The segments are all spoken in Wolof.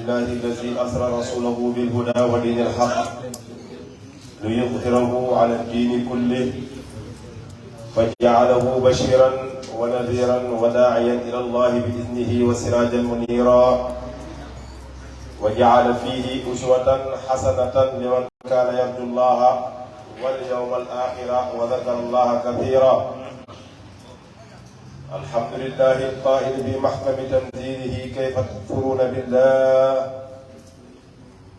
لله الذي أسرى رسوله بالهدى ودين الحق ليظهره على الدين كله فجعله بشيرا ونذيرا وداعيا إلى الله بإذنه وسراجا منيرا وجعل فيه أسوة حسنة لمن كان يرجو الله واليوم الآخر وذكر الله كثيرا. الحمد لله القائل في محكم تنزيله كيف تكفرون بالله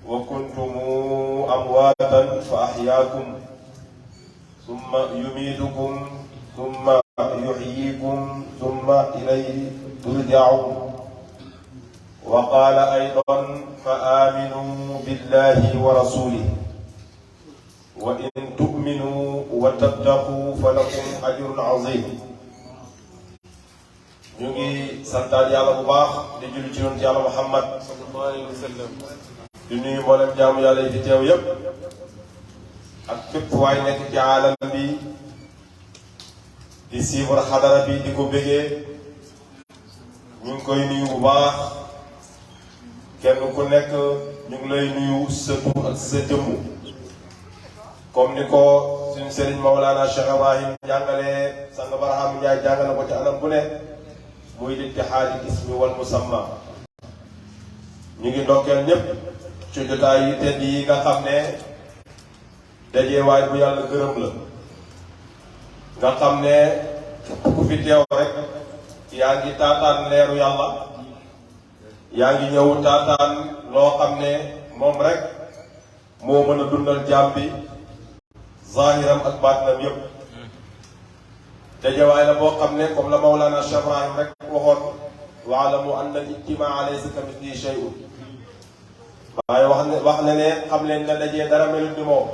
وكنتم أمواتا فأحياكم ثم يميتكم ثم يحييكم ثم إليه ترجعون. وقال أيضا فآمنوا بالله ورسوله وإن تؤمنوا وتتقوا فلكم أجر عظيم. ñu ngi santaat yàlla bu baax di julli ci yonent yàlla Muhammad sallallahu alayhi wa sallam di nuyu mboolem jaamu yàlla yi fi teew yépp ak fépp waay nekk ci aalam bi di suivre xadara bi di ko bégee ñu ngi koy nuyu bu baax kenn ku nekk ñu ngi lay nuyu sa tur ak sa jëmm comme ni ko suñu sëriñ Mawlana Cheikh Ibrahim jàngalee sang Barham Ndiaye jàngale ko ci anam bu ne muy littihaadil ismi wal musamma. ñu ngi ndokkeel ñépp ci jotaay yi tedd yi nga xam ne dajeewaay bu yàlla gërëm la nga xam ne ku fi teew rek yaa ngi taataan leeru yàlla yaa ngi ñëw taataan loo xam ne moom rek moo mën a dundal jaam bi zahiram ak baatinam yépp. dajewaay la boo xam ne comme la Mawlana Cheikh Ibrahim rek waxoon waalamu anna al-ijtimaa laysa kamithlihi shay'un. waaye wax ne xam leen ne dajee dara melut ni moom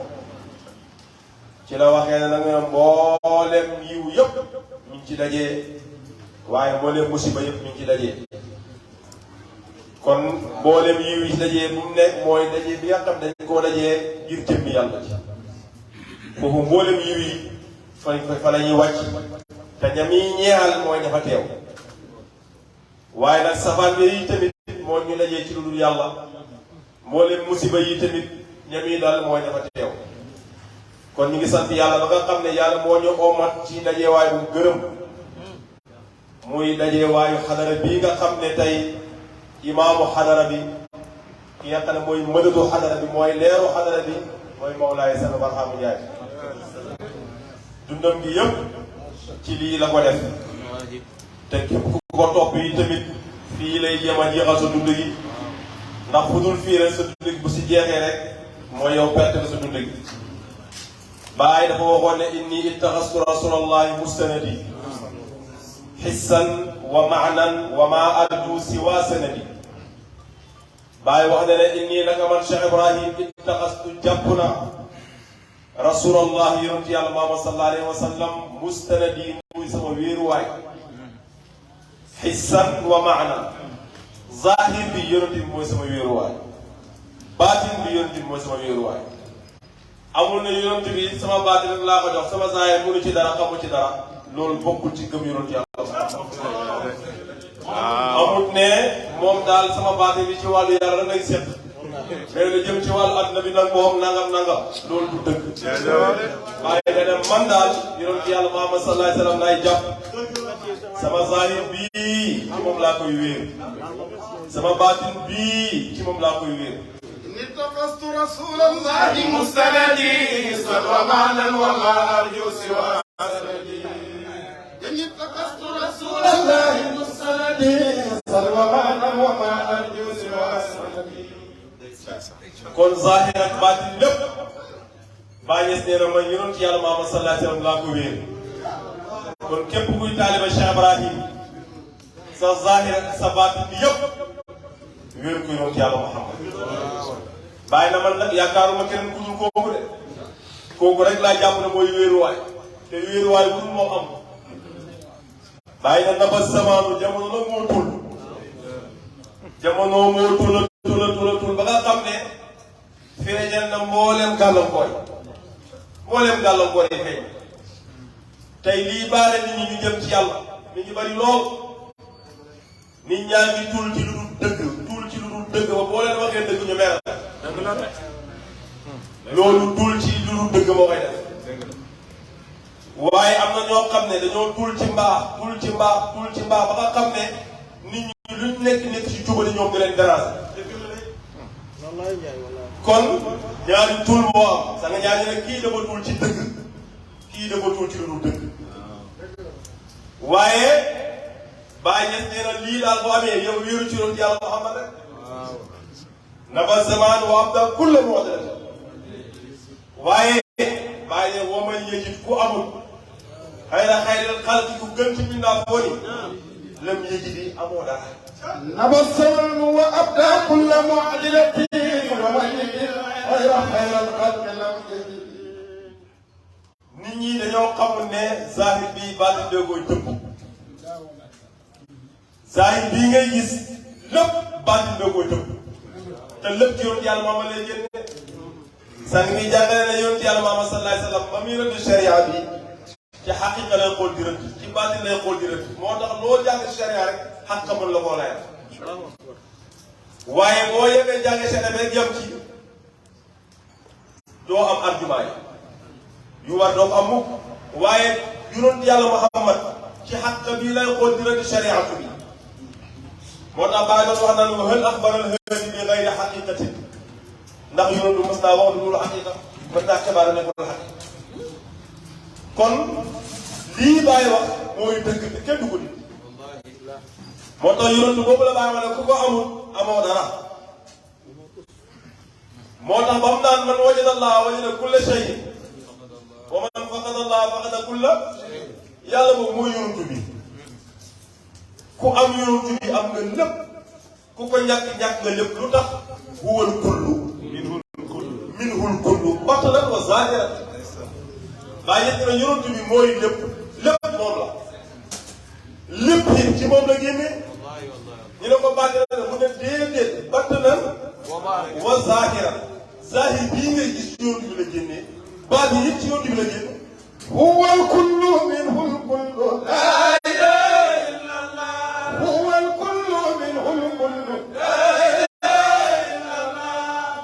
ci la waxee ne nag mboolem yiw yëpp ñu ngi ci dajee waaye mboolem musiba yëpp ñu ngi ci dajee. kon mboolem yiw yi ci dajee bu mu nekk mooy dajee bi nga xam dañ koo dajee ngir jëmmi yàlla ci foofu mboolem yiw yi fa la ñuy wàcc te ñam yi ñeexal mooy ña fa teew. waaye nag safaan bi yi tamit moo ñu dajee ci lu dul yàlla mboolem musiba yi tamit ñam yi daal mooy ña fa teew. kon ñu ngi sant yàlla ba nga xam ne yàlla moo ñu omat ci dajeewaay bu gërëm muy dajeewaayu xadara bii nga xam ne tey imaamu xadara bi ki nga xam ne mooy mëdadu xadara bi mooy leeru xadara bi mooy Mawlaay Sang Barham Ndiaye. dundam gi yëpp ci lii la ko def te képp ku ko topp yi tamit fii lay jéem a jeexal sa dund gi ndax fu dul fii rek sa dund gi bu si jeexee rek mooy yow perte nga sa dund gi. Baay dafa waxoon ne inni ittaxastu rasulallahi mustanadi xissan wa maanan wa maa arju siwa sanadi. Baay wax ne inni naka man Cheikh Ibrahim ittaxastu jàpp na rasulallah yonent yàlla Muhammad sallallahu alayhi wa sallam mustanadi muy sama wéeruwaay xissan wa maanan zahir bi yonent bi mooy sama wéeruwaay baatin bi yonent bi mooy sama wéeruwaay. amul na yonent bi sama baatin rek laa ko jox sama zahir mënu ci dara xamu ci dara loolu bokkul ci gëm yonent yàlla. amul ne moom daal sama baatin bi ci wàllu yàlla rek lay seet mais lu jëm ci wàllu àdduna bi nag moom nangam loolu du dëgg. waaye dana man daal yonent yàlla Muhammad sallallahu alayhi wa sallam lay jàpp sama zahir bii ci moom laa koy wéer sama baatin bii ci moom laa koy wéer. اتخذت رسول الله مستندي سر معنا وما ارجو سوى سندي. اتخذت رسول الله مستندي سر معنا وما ارجو سوى سندي. kon zahir ak baatin lépp Baay Ñas nee na man yonent yàlla Muhammad sallallahu alayhi wa sallam laa ko wéer. kon képp kuy taaliba Cheikh Ibrahim sa zahir ak sa baatin bi yëpp wéer ko yonent yàlla Muhammad. bàyyi na man nag yaakaaruma keneen ku dul kooku de kooku rek laa jàpp ne mooy wéeruwaay te wéeruwaay bu dul moo am. bàyyi na naba zamaanu jamono nag moo tul jamono moo tul ba nga xam ne feeñal na mbooleem gàllankoor yi feeñ. tey lii baare nit ñi ñu jëm ci yàlla mi ngi bari lool nit ñaa ngi tul ci lu dul dëgg tul ci lu dul dëgg ba boo leen waxee dëgg ñu meral loolu dul ci lu dul dëgg moo koy def waaye am na ñoo xam ne dañoo dul ci mbaax ba nga xam ne nit ñi luñ nekk ci jubali ñoom di leen déranger kon ñaari tul moo am sa nga ñaari ne kii dafa dul ci dëgg kii dafa dul ci lu dul dëgg waaye Baay Ñas nee na lii daal boo amee yow wéeru ci loolu yàlla Muhammad rek nafa zaman wa abda kulla mu'tadil waaye Baay ne woo may yëgit ku amul xëy na xalqi ku gën ci bindaa foo ni lam yëgit yi amoo dara nafa zaman wa abda kulla mu'tadil wa may yëgit xayral xalqi lam yëgit nit ñi dañoo xamul ne zahir bii baatin dee koy tëbb zahir bii ngay gis lépp baatin dee koy tëbb te lépp ci yonent yàlla Muhammad lay génne sang mi jàngale na yonent yàlla Muhammad sallallahu alayhi wa sallam ba muy rëdd sharia bi ci xaqiqa lay xool di rëdd ci baatin lay xool di rëdd moo tax loo jàng sharia rek xaq mën la koo layal waaye boo yemee jàng sharia bi rek yem ci doo am argument yu war doo ko am mukk waaye yonent yàlla Muhammad ci xaq bii lay xool di rëdd shariatu bi moo tax Baay doon wax naan hal axbaral haadi bi gayri xaqiqatin ndax yonent du mës naa wax lu dul xaqiqa mës naa xibaar nekkul xaqiqa kon lii Baay wax mooy dëgg te kenn du ko nit moo tax yonent boobu la Baay wax ne ku ko amul amoo dara moo tax ba mu naan man wajada Allah wajada kulla shay wa man faqada Allah faqada kulla yàlla boobu mooy yonent bi ku am yonent bi am nga lépp ku ko ñàkk nga lépp lu tax huwal kullu minhul kullu batalan wa zahiran baa yëg na yonent bi mooy lépp moom la lépp it ci moom la génnee ñu ne ko bàttee mu ne déedéet batalan wa zahiran zahir bii ngay gis yonent bi la génnee baat yi it ci yonent bi la génne huwal kullu minhul kullu laa ilaaha illallah huwal kullu minhul kullu laa ilaaha illallah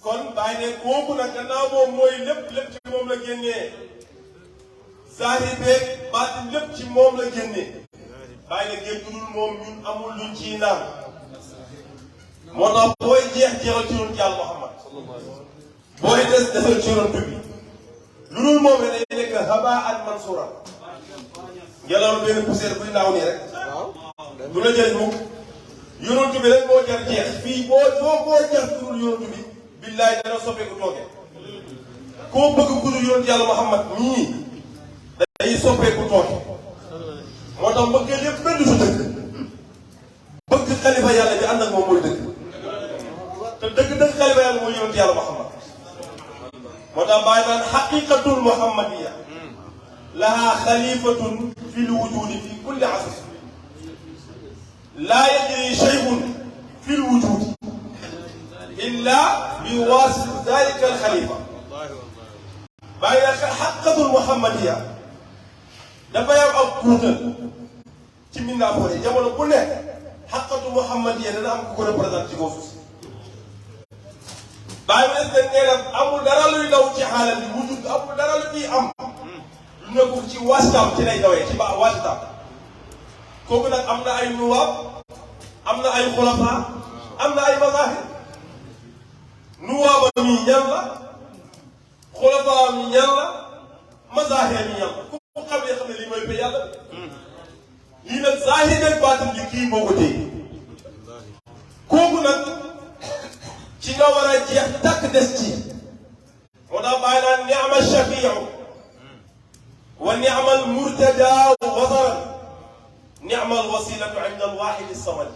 kon bàyyi ne kooku nag gannaaw moom mooy lépp ci moom la génnee zahir beeg baatin lépp ci moom la génnee bàyyi ne géej dudul moom ñun amul luñ ciy naan moo tax booy jeexal ci yonent yàlla Muhammad booy desal ci yonent bi lu dul moom day nekk habaan mansura ngelaw benn poussière buy naaw nii rek du la jëriñ mukk yonent bi rek moo jar jeex fii boo jeex ku dul yonent bi billaay dana soppeeku tooge koo bëgg ku dul yonent yàlla Muhammad nii day soppeeku tooge moo tax mbëggeel yëpp benn du su dëgg bëgg xalifa yàlla bi ànd ak moom mooy dëgg te dëgg xalifa yàlla mooy yonent yàlla Muhammad moo tax bàyyi naan xaqiqatul muhammadiya laha xalifatun fi lwujudi fi kulli asr laa yajri shay'un fi lwujudi illa bi waasit dalika alxalifa bàyyi naan xaqiqatul muhammadiya dafay am ak kuutal ci mbindaa yi jamono bu ne xaqiqatul muhammadiya dana am ku ko représenté ci kaw suuf bàyyi ma des nee na amul dara luy daw ci xaalam bi wujud amul dara lu ciy am lu nekkul ci waasitaam ci lay dawee ci ba waasitaam kooku nag am na ay nuwaab am na ay xulafa am na ay mazahir nuwaaba mi ñan la xulafa mi ñan la mazahir mi ñan la ku xam ne lii mooy pay yàlla lii nag zahir ak baatin bi kii moo ko téye kooku nag ci nga war a jeex takk des ci moo tax bàyyi naan ni'ma shafiu wa ni'ma almurtada wasaran ni'ma alwasilatu inda alwahidi samad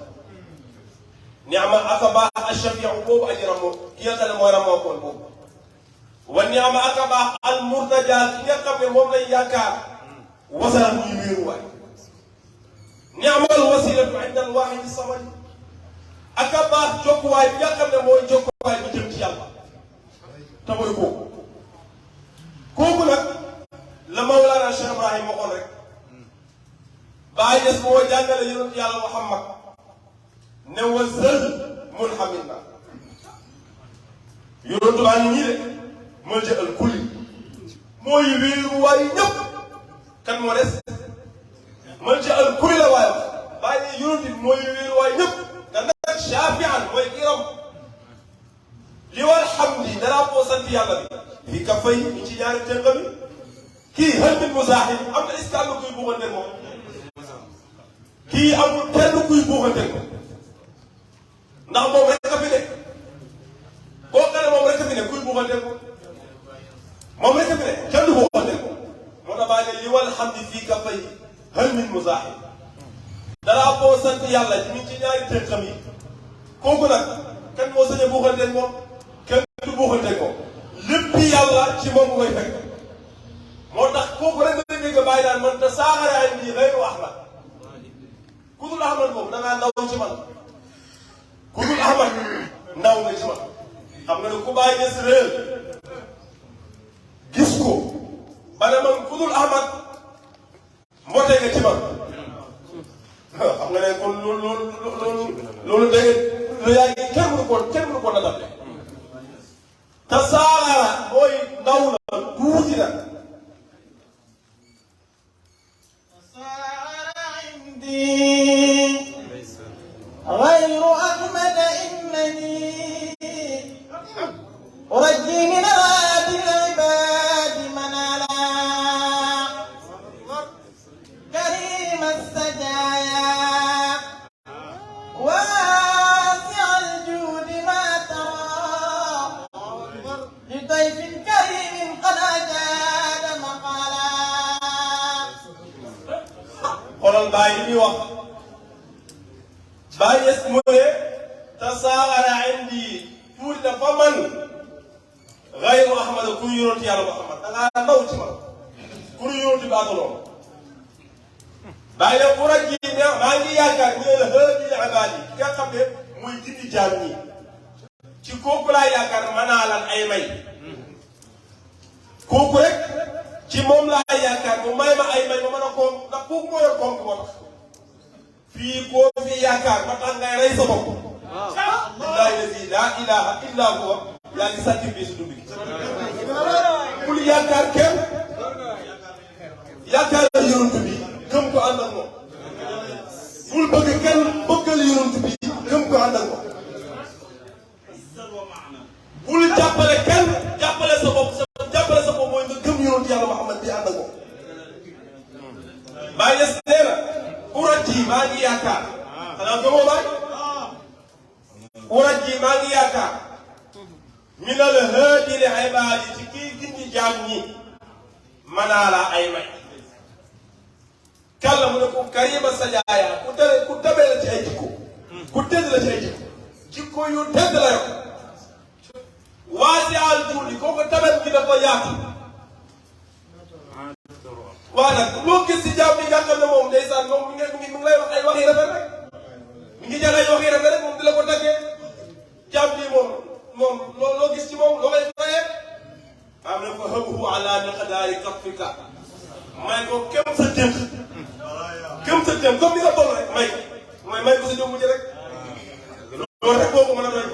ni'ma aka baax alshafiu boobu aji ramoo ki nga xam ne mooy ramoo koon boobu wa ni'ma aka baax almurtada ki nga xam ne moom lay yaakaar wasaran muy wéeruwaay ni'ma alwasilatu inda alwahidi samad ak a baax jokkuwaay bi nga xam ne mooy jokkuwaay bi jëm ci yàlla te mooy kooku nag la Mawlana Cheikh Ibrahim waxoon rek Baay Ñas moo jàngale yonent yàlla Muhammad ne wa zël mun xamit na yonentu baa ngi ñii de mën ci al kulli mooy wéeruwaay ñëpp kan moo des mën ci al kulli la waaye bàyyi ne yonent bi mooy wéeruwaay ñëpp te nag shafian mooy kiram li war hamdi dara boo sant yàlla bi fii ka fay ñu ci ñaari tënk bi kii hal min musaaxib am na est-ce que am na kuy buuxante moom kii amul kenn kuy buuxante ko ndax moom rek a fi ne boo xam ne moom rek a fi ne kuy buuxante ko moom rek a fi ne kenn du buuxante ko moo tax baa ne li wal hamdi fii ka fay hal min musaaxib dara boo sant yàlla ñu ci ñaari tënkam yi kooku nag kenn moo sañ a buuxante moom kenn du buuxante ko lépp yàlla ci moom koy fekk moo tax kooku rek nga dégg bàyyi naan man te saaxaraay bii xëyru Ahmad ku dul Ahmad boobu da ngaa ndaw ci man ku dul Ahmad ndaw nga ci man xam nga ne ku bàyyi des réer gis ko ba ne man ku dul Ahmad mbote nga ci man xam nga ne kon loolu dégg lu yaa ngi kenn mënu ko natal te saaxara mooy ndaw la tuuti na غير أحمد إنني أرجي من آيات العباد منالا كريم السجايا واسع الجود ما ترى لضيف كريم قد أجاد مقالا xoolal Baye li muy wax Baye yes mu ne tasaara indi tuuti na fa man xayru Ahmad ku ñu yonent yàlla Muhammad da ngaa ndaw ci man ku ñu yonent bi àndaloon Baye ne ku raj yi ne maa ngi yaakaar ñu ne la hëdi ibaad yi ki nga xam ne muy jindi jaam ñi ci kooku laa yaakaar manaalan ay may kooku rek ci moom laa yaakaar mu may ma ay may ma mën a koom ndax kooku moo yor koom bi moo tax fii koo fi yaakaar ba tax ngay rey sa bopp billahi lazi laa ilaha illa huwa yaa ngi sàcc bi si dund gi bul yaakaar kenn yaakaar la yonent bi gëm ko ànd ak moom bul bëgg kenn bëggal yonent bi gëm ko ànd ak moom bul jàppale kenn jàppale sa bopp mooy nga gëm yonent yàlla Muhammad bi ànd ak moom Baye Niass nee na uraj yi maa ngi yaakaar xanaa gëmoo Baye uraj yi maa ngi yaakaar minal haadi li ibaadi ci kii gindi jaam ñi manaa la ay may kàlla mu ne ko karima sajaaya ku tabe la ci ay jikko ku tedd la ci ay jikko yu tedd la yo waasi al juudi kooku tabet gi dafa yaatu waa nag loo gis si jaam bi nga xam ne moom ndeysaan moom mi ngi lay wax ay wax yi rafet rek mi ngi jël ay wax yi rafet rek moom di la ko taggee jaam bi moom loo gis ci moom loo koy fayee am na ko hëbhu ala miqdaari kaffika may ko kem sa jëm comme ni nga toll rek may ko sa jëm ji rek loolu rek boo ko mën a doy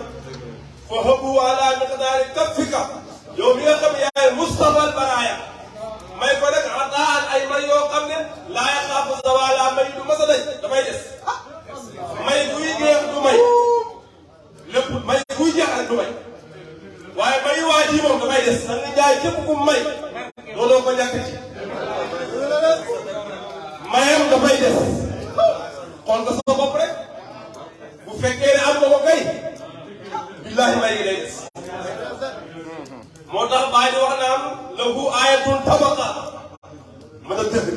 fa hëbhu ala miqdaari kaffika yow mi nga xam ne yaay Mustafa al Baraya may ko rek ataan ay may yoo xam ne laa yaxaafu zawala may du masa dañ dafay des may guy jeex du may lépp may guy jeex rek du may waaye may waa ji moom dafay des na nga jaay képp ku may looloo ko ñàkk ci mayam dafay des xool nga sa bopp rek bu fekkee ne am nga ko kay billahi may gi day des moo tax Baay di wax naan lahu ayatun tabaqa mën a dëgg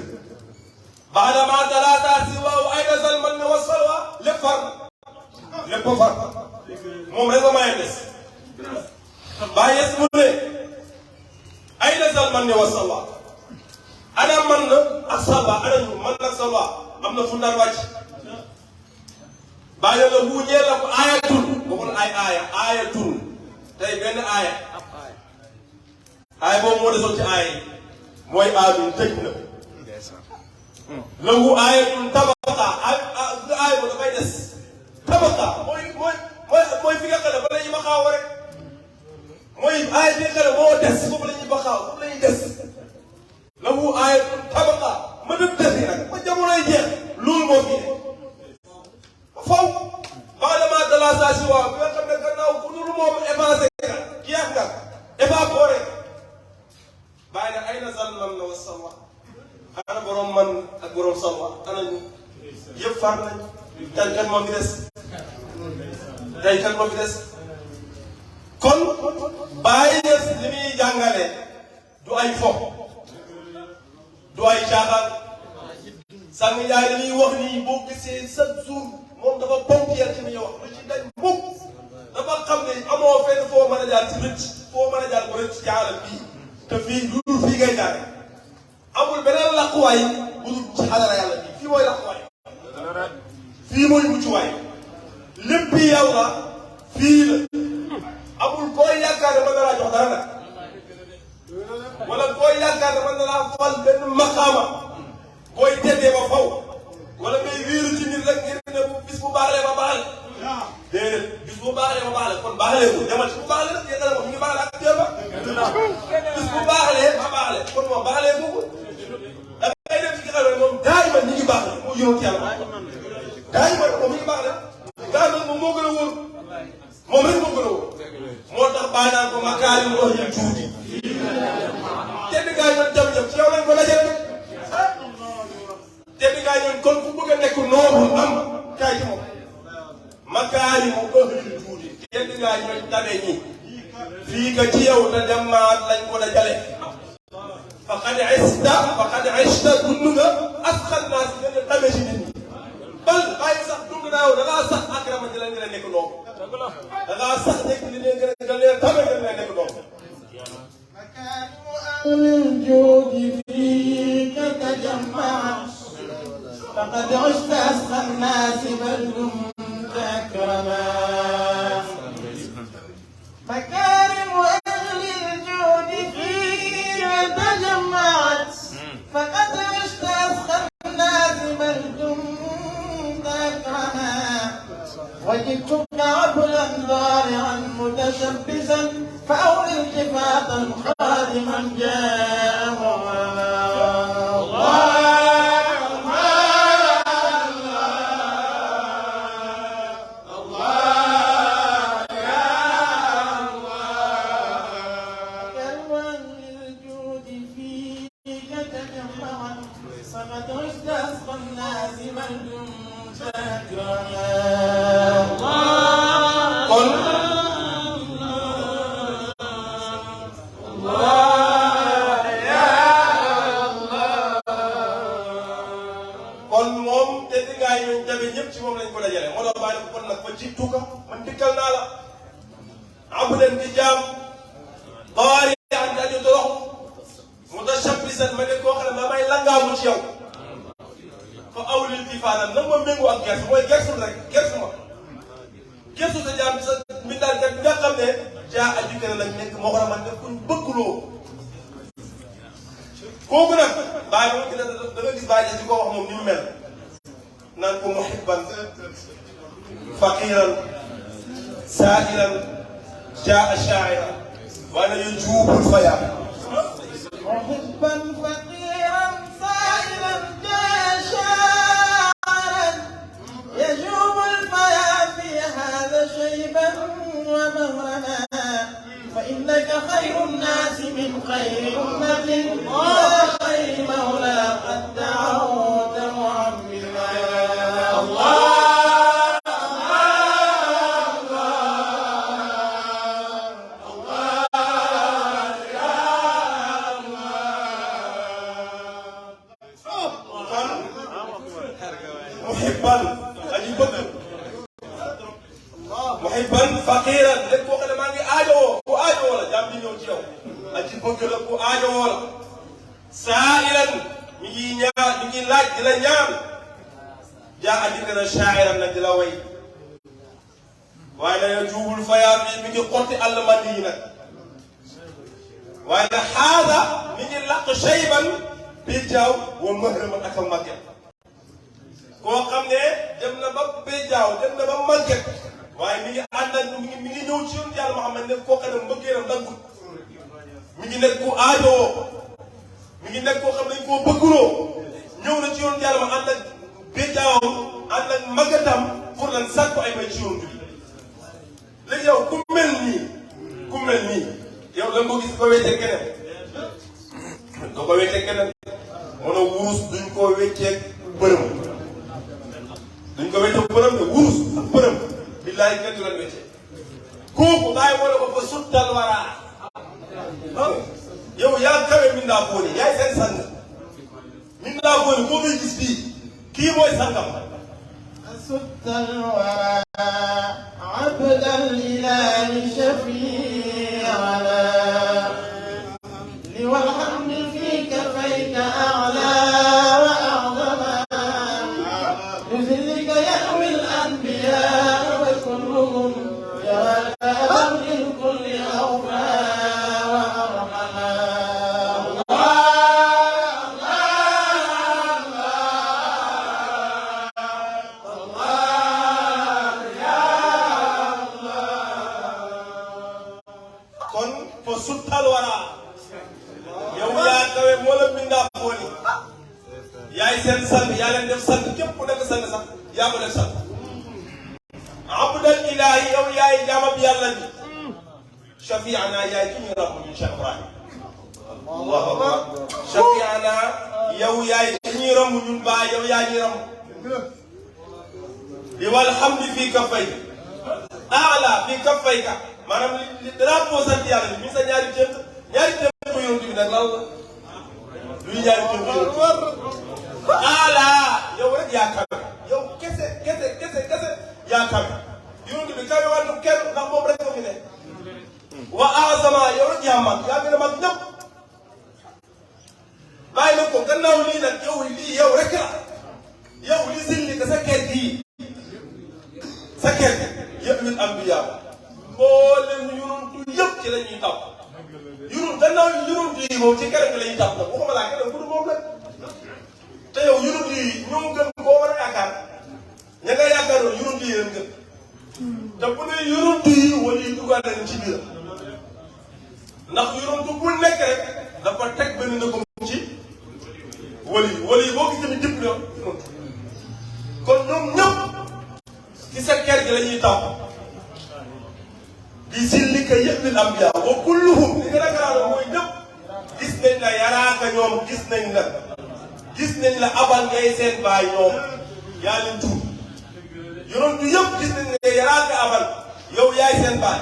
baadama talaata si waaw ay dasal man ne wa salwa lépp far moom rek nga maye des Baay yes mu ne ay dasal man ne wa salwa ana man na ak salwa ana ñu man nag salwa am na fu naan wàcc Baay la hu ñeel la ko ayatun bokkul ay ayatun tey benn aaya boobu moo desoon ci aaya yi mooy amin tëj na lahu ayatun tabaqa aaya boobu dafay des tabaqa mooy fi nga xam ne ba la ñuy baxaaw rek mooy aay bi nga xam ne moo des foofu la ñuy baxaaw foofu la ñuy des la mu aay tabaqa ma dem desi nag ba jamonoy jeex loolu moo fi ne faw baadama de la saa si waaw bi nga xam ne gannaaw ku dul moom évancé nga jeex nga évaporé bàyyi na ay na zalman na wa salwa xanaa borom man ak borom salwa ana ñu yëpp far nañ tey kan moo fi des tey kan moo fi des kon bàyyi na li muy jàngale du ay fo du ay caaxaan sànq yaay li ñuy wax nii boo gisee chaque jour moom dafa ponctuel ci li ñuy wax lu ci dañ mukk dafa xam ne amoo fenn foo mën a jaar ci rëcc foo mën a jaar bu rëcc ci àll bii te fii lu dul fii ngay jaare amul beneen làquwaay bu dul ci xadara yàlla bii fii mooy làquwaay fii mooy muccuwaay lépp yàlla fii la amul koy yaakaar ne mën na laa jox dara nag wala koy yaakaar ne mën na laa fal benn maqaama koy teddee ba faw wala ngay wéeru ci nit rek ngir ne bis bu baaxlee ba baaxle déedéet bis bu baaxlee ba baaxle kon baaxlee ko demal ci bu baaxlee rek yéen a ko mi ngi baaxle ak jéem ba bis bu baaxlee ba baaxle kon moom baaxlee ko da ngay dem ci ki xam ne moom daay man ni ngi baaxle moo yónni yàlla daay man moom mi ngi baaxle daay man moom moo gën a wóor moom rek moo gën a wóor moo tax bàyyi naan ko makaarim wax yi tuuti tedd gaa ñoon jam-jam ci yow lañ ko dajale tedd gaa ñoon kon ku bëgg a nekk noobu am kaay ci moom makaarim wax yi tuuti tedd gaa ñoon tabe ñi fii ka ci yow te dem maat lañ ko dajale faqad ishta dund nga asxan naa si gën a tabe ci nit ñi bal bàyyi sax dund naa yow da ngaa sax akrama di la nekk noobu da ngaa sax nekk li leen gën a leen tabe gën leen nekk noobu أهل الجود فيك تجمعت فقد عشت أسخى الناس بل دمت أكرما مكارم أهل الجود فيك تجمعت فقد عشت أسخى الناس بل دمت أكرما وجدتك عبلا ضارعا متشبثا فأولي التفاتا خادما جاء فقيرا سائلا جاء شاعرا وانا يجوب الفيا محبا فقيرا سائلا جاء شاعرا يجوب الفيا في هذا شيبا ومهرما فإنك خير الناس من خير أمة إلى خير مولى قد دعوت معمما الله محبا فقيرا lépp boo xam ne maa ngi aajowoo ku aajowoo la jàmm di ñëw ci yow aji bëgg la ku aajowoo la saa'ilan mi ngi ñaan mi ngi laaj di la ñaan jaa aji kana shaa'iran nag di la way waaye nag juubul fayaa bi mi ngi xotti àllmandi yi nag waaye nag xaada mi ngi laq shayban bi jaaw wa mahraman ak a màgget koo xam ne dem na ba béjaaw dem na ba màgget waaye mi ngi ànd ak mi ngi ñëw ci yoon yàlla Muhammad ne koo xam ne mbëggeelam daggul mi ngi nekk ku aajowoo mi ngi nekk koo xam ne dañ koo bëgguloo ñëw na ci yoon yàlla ma ànd ak béjaawam ànd ak màggetam pour lan sàkku ay may ci yoon bi léegi yow ku mel nii yow da nga ko gis ko wéccee keneen da ko wéccee keneen mën a wurus duñ ko wéccee bërëm duñ ko wéccee bërëm de wurus ak bërëm billaay kenn du leen wéccee kooku bàyyi wala ko fa suttal waraa yow yaa kawe mindaa booni yaay seen sang mindaa booni moo koy gis fii kii mooy sangam suttal waraa abdal ilaahi shafi'ana li wal hamdi fi kafayka a'laa wa a'zama bizillika yahwi al anbiyaa wa kulluhum jawaa'a min kulli awfaa wa arhamaa kon fo suttal waraa yow yaa kawe moo la bindaa fooni yaay seen sang yaa leen def sang képp ku nekk sang sax yaa ko def sang abdal ilaahi yow yaay jaamab yàlla bi shafi'ana yaay ki ñu ràmm ñun Cheikh Ibrahim allahu akbar shafi'ana yow yaay ki ñuy ràmm ñun baa yow yaa ñuy ràmm li wal hamdi fii kaffay aala fii kaffayka maanaam li drapeau sant yàlla bi mi sa ñaari cër ko yonent bi nag lan la luy ñaari cër ko yonent aala yow rek yaa kawe yow kese yaa kawe yonent bi kawe wàllu kenn ndax moom rek ko fi ne wa azama yow rek yaa mag yaa gën a mag ñëpp bàyyi na ko gannaaw lii nag yow rek la yow li silli ka sa kër gii sa kër yëpp min ambiya mboolem yonantu yëpp ci la ñuy tàpp gannaaw yonantu yi moom ci kër gi la ñuy tàpp nag waxuma laa keneen ku dul moom la te yow yonantu yi ñoom gën koo war a yaakaar ña nga yaakaaroon yonantu yi leen gën te bu dee yonantu yi wala yi dugal nañ ci biir ndax yonantu bu nekk rek dafa teg benn na ko ci wala yi boo gis tamit jëpp na yonantu kon ñoom ñëpp ci sa kër gi la ñuy tàpp di zillika yëppil ambiya wa kulluhum li nga ragaloo mooy ñëpp gis nañ la yaraaka ñoom gis nañ la abal ngay seen baay ñoom yaa leen tuur yonent yëpp gis nañ ne yaraaka abal yow yaay seen baay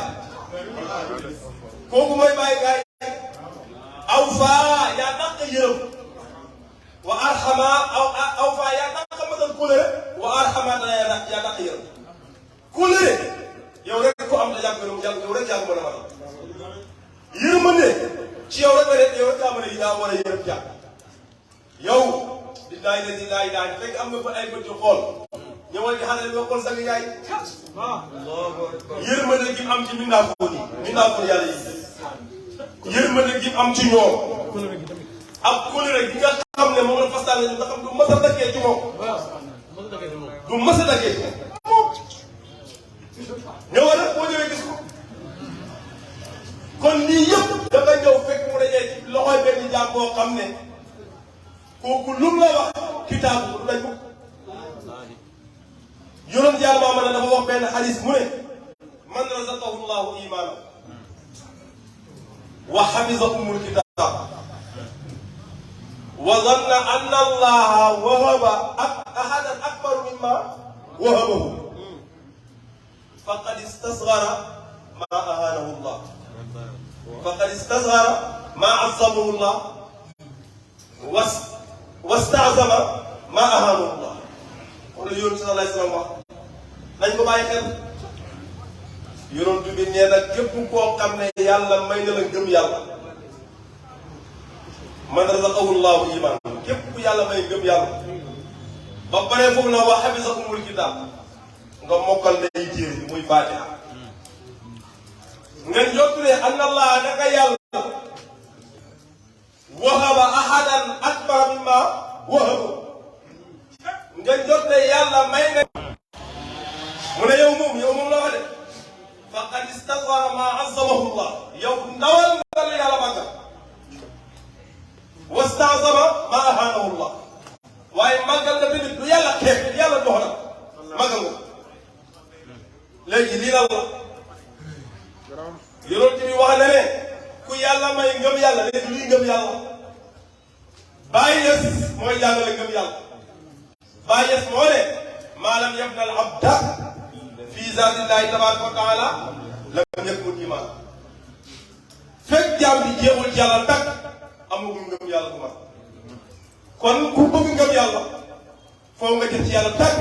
kooku mooy baay gaay aw faa yaa dàq yërëm wa arxama aw faa yaa dàq matal kóllëre wa arxama dana yaa dàq yërëm kóllëre yow rek ko am da jàpp yow rek yaa ko mën a matal yërmande ci yow rek yow rek yaa mën a yaa war a yërëm jàpp yow di daay fekk am nga fa ay bët yu xool ñëwal di xale yoo xool sang yaay yërmande gi am ci mindaafoon yàlla yi yërmande gi am ci ñoom ak kóllëre gi nga xam ne moom la fastaan nañu nga xam du mës a daggee ci moom du mës a daggee ci moom ñëwal rek boo ñëwee gis ko kon lii yëpp dafa ñëw fekk mu dajee ci loxoy benn jaam boo xam ne kooku lu mu la wax kitaabu du dañ ko yonent yàlla maa mën a dafa wax benn xadis mu ne man razaqahu llahu imaana wa xafizahumul kitaab wa zanna anna allaha wahaba ahadan akbar mimma wahabahu faqad istasgara ma ahanahu llah faqad istasgara ma azamahu llah wastaazama ma ahanahu llah wala yonent sallallahu alayhi wa sallam wax nañ ko bàyyi xel yonent bi nee na képp koo xam ne yàlla may na la ngëm yàlla man razaqahu llahu iman képp ku yàlla may ngëm yàlla ba pare foofu na wa xafisahumul kitaab nga mokkal lay téere bi muy Faatiha nga jottule anna allah naka yàlla wahaba ahadan akbar mimma wahaba nga jottule yàlla may na mu ne yow moom la wax de faqad istazhara ma azzamahu Allah yow ndawal nga la yàlla màggal wasta'zama ma ahanahu Allah waaye màggal nga tamit lu yàlla xeeb lu yàlla dox na màggal nga léegi lii lan la yonent bi wax na ne ku yàlla may ngëm yàlla léegi luy ngëm yàlla Baay Ñas mooy jàngale ngëm yàlla Baay Ñas moo ne maalam yabna al abda fi zaatillahi tabaraka wa taala lam yakun iman fekk jaam bi jéemul ci yàlla tàkk amagul ngëm yàlla bu mag kon ku bëgg ngëm yàlla foo nga jëf ci yàlla tàkk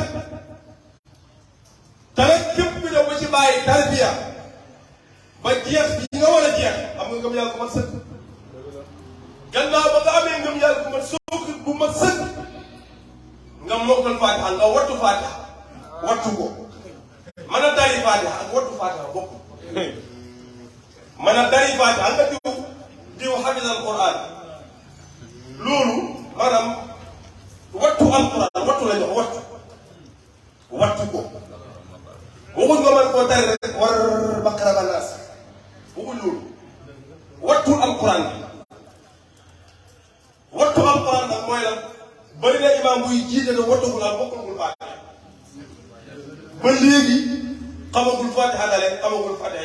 te nag képp bi dem ba ci bàyyi tarbiya ba jeex bi nga war a jeex am nga ngëm yàlla bu mat sëkk gannaaw ba nga amee ngëm yàlla bu mat sëkk bu mat sëkk nga mokkal Faatiha nga wattu Faatiha wattu ko mën a dari Faatiha ak wattu Faatiha bokk mën a dari Faatiha nga diw xafis alquran loolu maanaam wattu alquran wattu la ñu wax wattu ko waxuñ nga mën koo tari rek war Baqara ba Naas waxuñ loolu wattu alquran bi wattu alquran nag mooy lan bëri na imaam buy jiite ne wattugul al bokkul Faatiha ba léegi xamagul Faatiha dalee xamagul Faatiha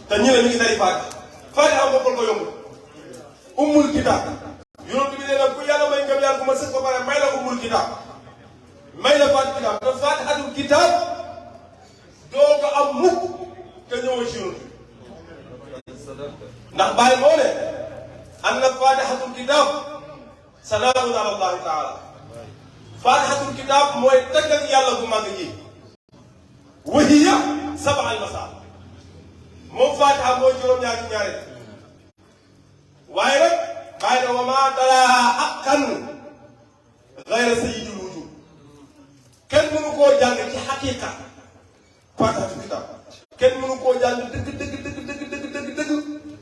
te ñu ne mi ngi tari Faatiha bokkul ko yombul ummul kitaab yonent bi nee na ku yàlla may ngëm yàlla ku ma sëkk ba pare may la ummul kitaab may la Faatiha te Faatihatul kitaab doo ko am mukk te ñëwoo ci yonent ndax Baay moo ne anna Faatihatul kitaab salaamun ala Allahi taala Faatihatul kitaab mooy tagg ak yàlla bu màgg ji wa hiya sab'al masaal moom Faatiha mooy juróom-ñaari ñaari waaye nag bàyyi na wa maa talaaha haqqan gayra sayyidil wujud kenn mënu koo jàng ci xaqiqa Faatihatul kitaab kenn mënu koo jàng dëgg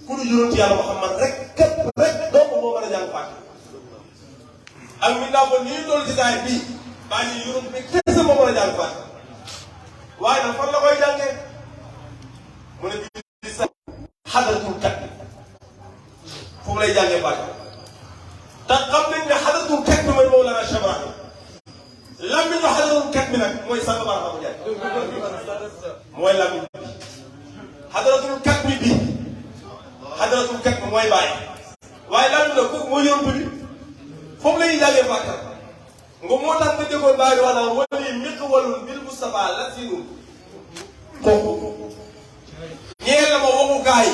ku ñu yonent yàlla Muhammad rek képp rek donc moo mën a jàng Faatiha ak mi ndaw ba nii toll ci saay bii bàyyi yonent bi kese moo mën a jàng Faatiha waaye nag fan la koy jàngee mu ne bi sa xadaratul kat foofu lay jàngee Faatiha te xam nañ ne xadaratul kat bi mooy Mawlana Cheikh Ibrahim làmmiñu xadaratul kat bi nag mooy sang Barhama bu Njaay mooy làmmiñ bi xadaratul kat bi xadaratul kat bi mooy bàyyi waaye làmmiñ nag kooku mooy yonent bi foofu la ñuy jàngee Faatiha nga moo tax nga déggoon bàyyi wax naan wala miq walul bil Mustafa la sinul kooku ñeel na ma waxukaay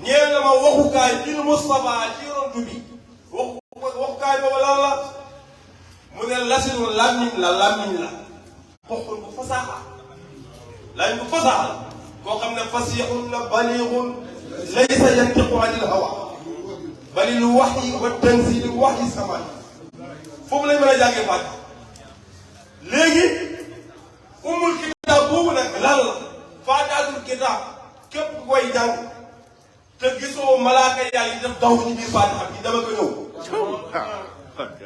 ñeel na ma waxukaay bil Mustafa ci yonent bi waxukaay boobu lan la mu ne lasinul làmmiñ la bokkul bu fasaaxa lañ bu fasaaxa koo xam ne fasixun la baliixun laysa yantiqu anil hawa balil wahyi wa tanzil wahyi samaan foofu lañ mën a jàngee Faatiha léegi ummul kitaab boobu nag lan la Faatihatul kitaab képp ku koy jàng te gisoo malaaka yàlla yi def daw ci biir Faatiha bi dama ko ñëw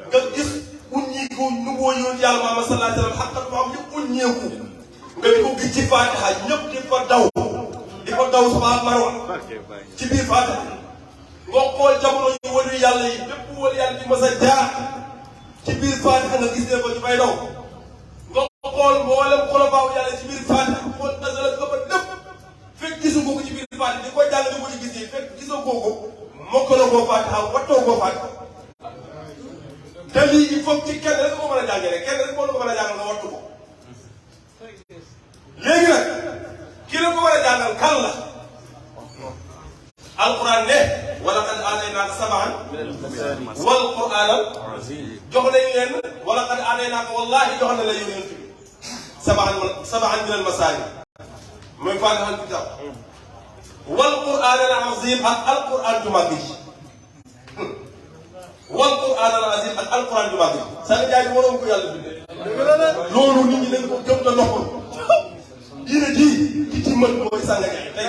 nga gis uññiku nu mu woyoon yàlla Muhammad sallallahu alayhi wa sallam xaqat mu am yëpp uññeeku nga di ko gis ci Faatiha ñëpp di fa daw Safa ak Marwa ci biir Faatiha nga xool jamono yi wëlu yàlla yi bépp wëlu yàlla di mas a jaar ci biir Faatiha nga gis ne ko ñu fay daw nga xool mboolem xolofaaw yàlla ci biir Faatiha xool asala këba dëpp fekk gisu ko ci biir Faatiha di ko jàng di ko ci gis yi fekk gisoo ko mokkaloo koo Faatiha wattoo koo Faatiha te lii il faut ci kenn rek moo mën a jàngee rek kenn rek moo la ko mën a jàngal nga wattu ko léegi nag ki la ko war a jàngal kan la alquran ne wala qad aataynaaka sab'an wal qur'aanal jox nañ leen wala qad aataynaaka wallaahi jox na la yonent bi sab'an min al masaani mooy Faatihatul kitaab wal qur'aanal aziim ak alquran ju mag ji wal qur'aanal aziim ak alquran ju mag ji sànni jaay waroon ko yàlla bindee loolu nit ñi dañ ko gëm te noppal diine ji ki ci mën mooy sànni jaay tey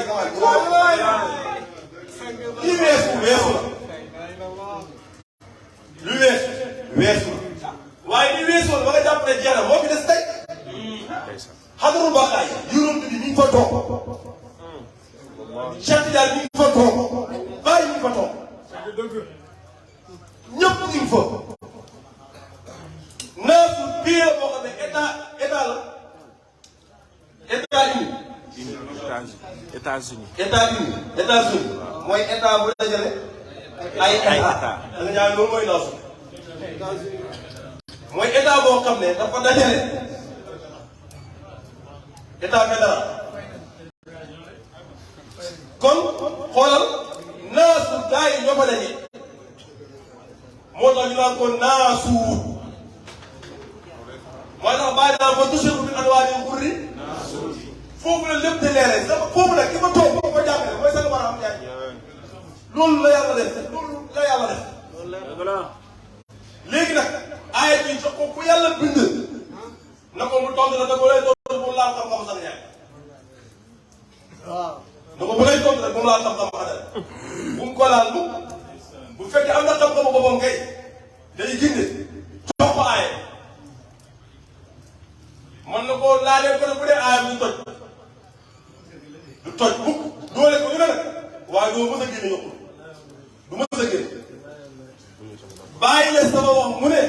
li weesu la lu weesu la waaye li weesu woon ba nga jàpp ne jeex na moo fi des tey ñëpp il faut naasu bii la boo xam ne état la États-Unis mooy état bu dajale ay état da nga ñaan loolu mooy naasu mooy état boo xam ne dafa dajale état fédéral kon xoolal naasu gars yi ñoo fa daje moo tax ñu naan ko naasu moo tax bàyyi naa ko toujours bi anwaaril xurri foofu la lépp di leere foofu nag ki ma toog bu ko jàppale mooy seen baram ñaar loolu la yàlla def loolu la yàlla def léegi nag aaya bi jox ko ku yàlla bind na ko mu tontu la da ko lay tontu bu laal xam-xam sax ñaar waaw na ko bu lay tontu rek bu mu laal xam-xam xadal bu mu ko laal bu fekkee am na xam-xamu boppam kay day ginde jox ko aaya mën na koo laalee ko ne bu dee aaya bi du toj mukk doole ko ñu ne nag waaye doo mës a génne yokkul du mës a génne bàyyi la sama wax mu ne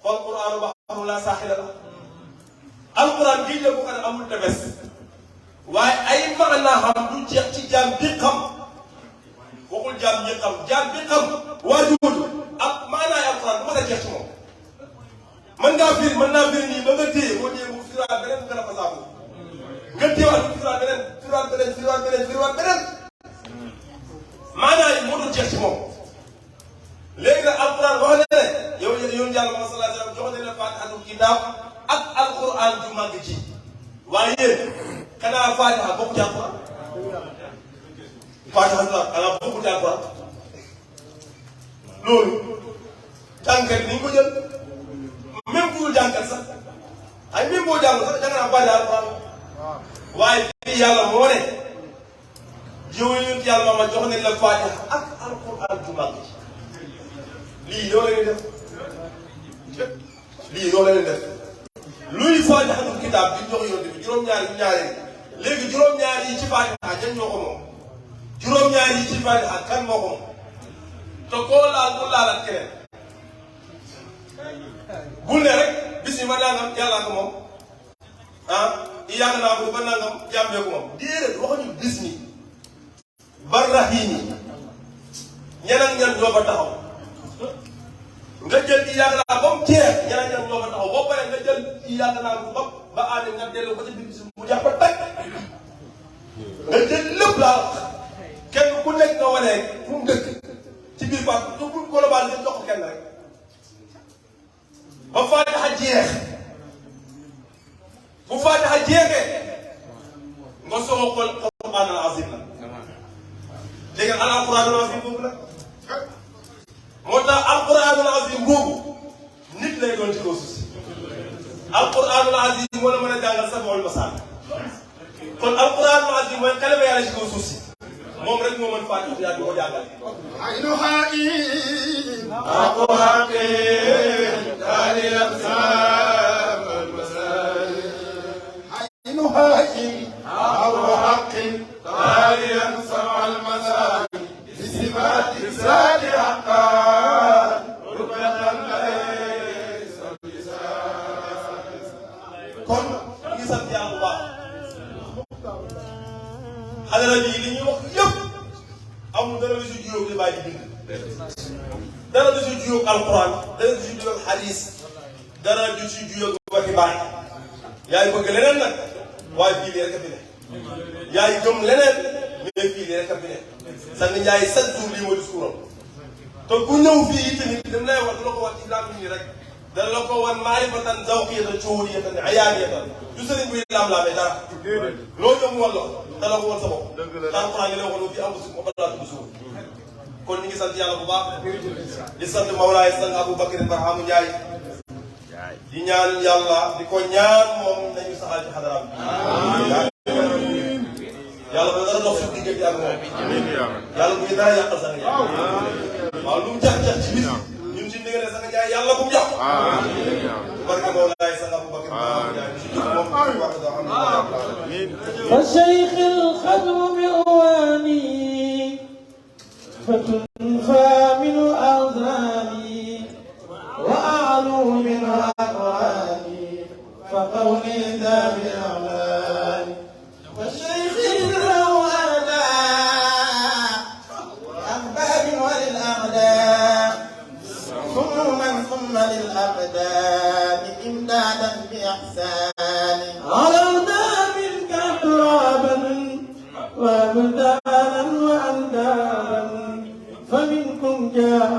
xool quraanu ba amul laa saaxila la alquran bii la bu xam ne amul tefes waaye ay maanaa xam du jeex ci jaam bi xam waxul jaam bi xam waajur ak maanaay alquran du mën a jeex ci moom mën naa firi nii ba nga téye boo ñëwee mu firaat beneen mu gën a fasaabu nga téewaat mu firaat beneen maanaay moo dul jeex ci moom léegi nag alquran wax na ne yow yoon yàlla Muhammad sallallahu alayhi wa sallam jox na leen faatihatul kitaab ak alquran ju màgg ci waaye yéen xanaa faatiha bokku ci alquran xanaa bokku ci alquran loolu jàngkat ni ñu ko jël même bu dul jàngkat sax ay même boo jàng sax da nga naan faatiha alquran waaye fii yàlla moo ne yow yonent yàlla Muhammad jox nañ la faatiha ak alquran ju màgg ci lii loolu la ñuy def luy faatihatul kitaab bi jox yonent bi juróom-ñaari léegi juróom-ñaari yi ci faatiha ñan ñoo ko moom juróom-ñaari yi ci faatiha kan moo ko moom te koo laal bu laalaat keneen bul ne rek bis yi ma nangam yàllaa ko moom yàgg naa ko ba nangam jàmbee ko moom déedéet waxuñu bis mi barrahiini ñan ak ñan ñoo fa taxaw nga jël ci yàgg naa ba mu jeex ñeneen ñoom ñoo fa taxaw boo paree nga jël ci yàgg naa ko ba aade nga delloo ko ci biir si mu jàpp tag nga jël lépp laa kenn ku nekk nga wane fu mu dëkk ci biir Fass te bu global nga jox ko kenn rek ba Faatiha jeex bu Faatiha jeexee nga soog a xool Alquran al azim la léegi Alquran al azim boobu nag moo tax alquranul azim boobu nit lay doon ci kaw suuf si alquranul azim moo la mën a jàngal sab'ul masaani kon alquranul azim mooy kalima yàlla ci kaw suuf si moom rek moo mën Faatiha yaa di ko jàngal. aynuha in aqu haqin taliyan sab'ul masaani aynuha in aqu haqin taliyan sab'ul masaani bisifaati zaati haqqan rubatan laysa kon ñu sant yàlla bu baax xadara ji li ñuy wax yëpp amul dara lu si juyóog li bàyyi bind dara du si juyóog alquran dara du si juyóog xadis dara du si juyóog waxi bàyyi yaay bëgg leneen nag waaye fii lii rek a fi ne yaay gëm leneen mais fii lii rek a fi ne sang Njaay chaque jour lii mooy discours am te ku ñëw fii tamit dem lay wax du la ko wax ci laam nii rek dana la ko wan maarifatan zawqiyatan shuhuriyatan ayaaniyatan du sëriñ buy laam-laamee dara loo ñëw mu wàllo da la ko wan sa bopp alquran ngi lay waxoon fii amul si ma balaa tudd suuf kon ñu ngi sant yàlla bu baax di sant Mawlaay sang Aboubacar Barhamu Njaay di ñaan yàlla di ko ñaan moom nañu saxal ci xadaraam yàlla ba dara dox suñu diggante ak moom yàlla bu ñu dara yàqal sax nga waaw lu mu jax-jax ci bis ñun si diggante sax nga yàlla bu mu yàqu barke Mawlaay sang Aboubacar moom wax فشيخ الخدم رواني فامن أغزالي وأعلو من أقوالي فقولي ذا بأعلاني والشيخ له أعداء أحباب وللأعداء ثم للأبدان إمدادا بإحسان علونا منك ترابا وأبدانا وأندادا فمنكم جاء